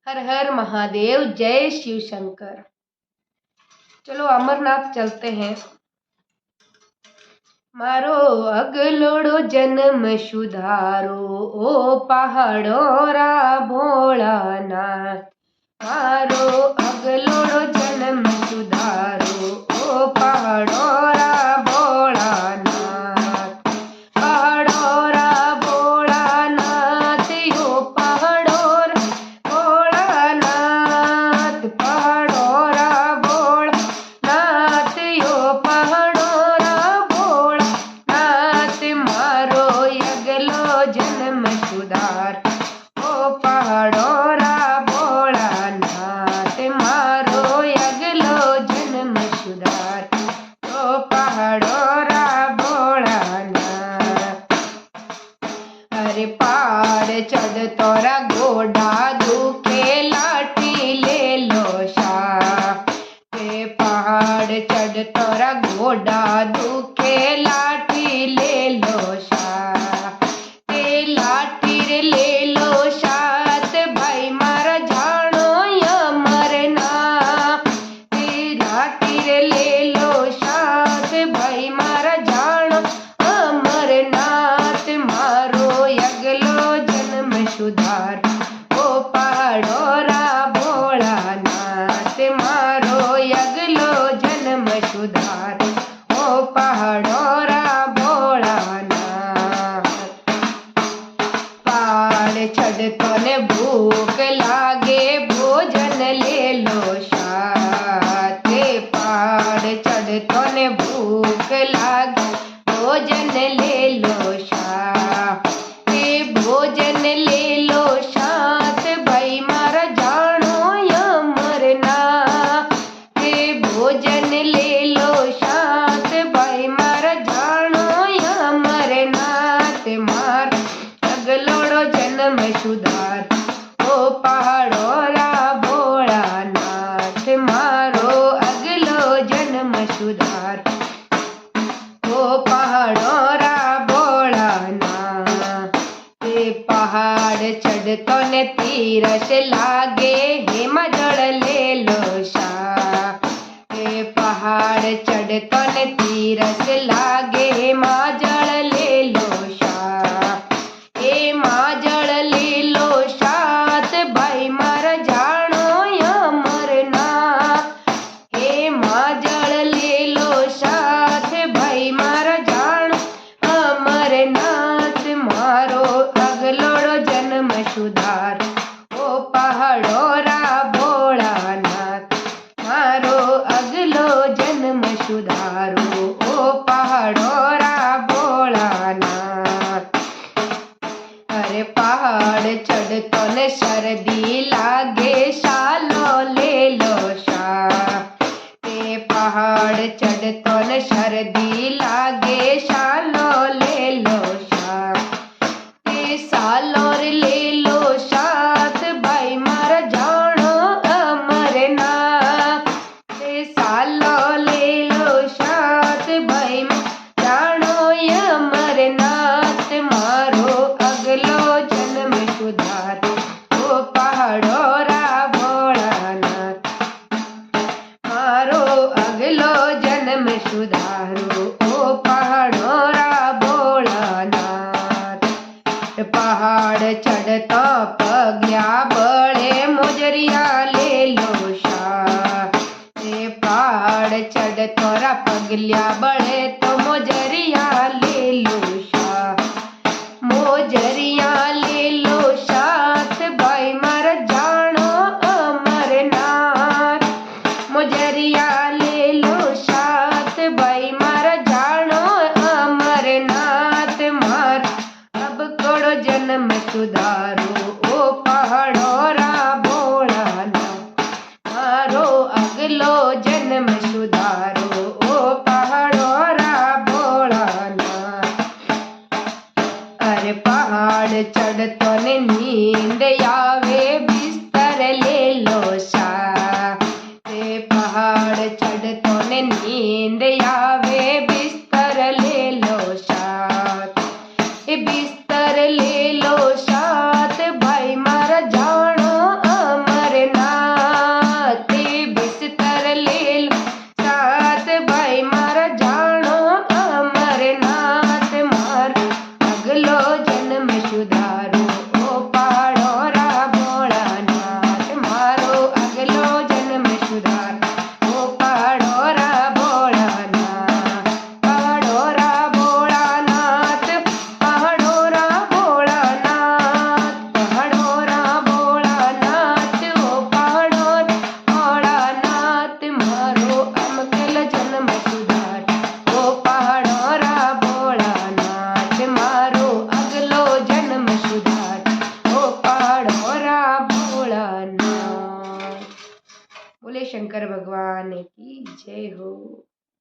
हर हर महादेव, जय शिव शंकर। चलो अमरनाथ चलते हैं। मारो अगलोड़ो जन्म सुधारो, ओ पहाड़ो रा भोलानाथ। मारो अगलोड़ो जन्म सुधारो, ओ पहाड़ो रा भोलानाथ। पहाड़ो रा भोलानाथ, यो पहाड़ो रा भोलानाथ। पहाड़ो रा भोलानाथ, यो पहाड़ो रा भोलानाथ। मारो अगलो जन्म सुधार, ओ पहाड़ो रा भोलानाथ। मारो अगलो जन्म सुधार, ओ पहाड़ो रा भोलानाथ। अरे पहाड़ चढ़ तोरा गोडा दुखे, लाठी ले लो शाह। पहाड़ चढ़ तोरा गोडा दुखे, लाठी ले लो शाह। लाठी रे ले लो साथ, भाई मारा जानो अमरना। लाठी रे ले लो साथ, भाई मारा जानो अमरनाथ। मारो अगलो जन्म सुधार, ओ पहाड़ो रा भोलानाथ। मारो अगलो जन्म सुधार, ओ पहाड़ो रा भोलानाथ। पहाड़ चढ़ तोने भूख लागे, भोजन ले लो साथ। पहाड़ चढ़ तोने भूख लागे, भोजन ले लो साथ। भोजन ले लो साथ, भाई मारा जानो अमरना। भोजन ले लो साथ, भाई मारा जानो अमरनाथ। मार अगलोड़ो जन्म सुधार, ओ पहाड़ो रा भोलानाथ। मारो अगलो जन्म सुधार, ओ पहाड़ो रा भोलानाथ। पहाड़ चढ़ तोने तीरस लागे, हेमा जड़ ले लो शाह। पहाड़ चढ़ तोने तीरस लागे, हेमा जड़ ले लो शाह। जड़ ले लो साथ, भाई मारा जानो अमरना। जड़ ले लो साथ, भाई मारा जानो अमरनाथ। मारो अगलोड़ो जन्म सुधार, ओ पहाड़ो रा भोलानाथ। मारो अगलो जन्म सुधारो, ओ पहाड़ो रा भोलानाथ। अरे पहाड़ चढ़ तोने सर्दी लागे, शालो ले लो शाह। पहाड़ चढ़ तोने सर्दी लागे, शालो ले लो शाह। सालोर ले लो साथ, भाई मारा जानो अमरना। सालो ले लो साथ, भाई जानो अमरनाथ। मारो अगलो जन्म सुधार, ओ पहाड़ो रा भोलानाथ। मारो अगलो जन्म सुधारो, ओ पहाड़ो रा भोलानाथ। पहाड़ चढ़ता पगया बड़े, मुजरिया ले लो शाह। पहाड़ चढ़ तोरा पगलिया बड़े, तो मुजरिया ले लो शाह। मोजरिया ले लो साथ, भाई मारा जानो अमरनाथ। मोजरिया ले लो साथ, भाई मारा जानो अमरनाथ। मार अब करो जन्म सुधारो, ओ पहाड़ो रा भोलानाथ। मारो अगलो जन्म सुधारो, ओ पहाड़ो रा भोलानाथ। अरे पहाड़ चढ़ तोने नींद आवे,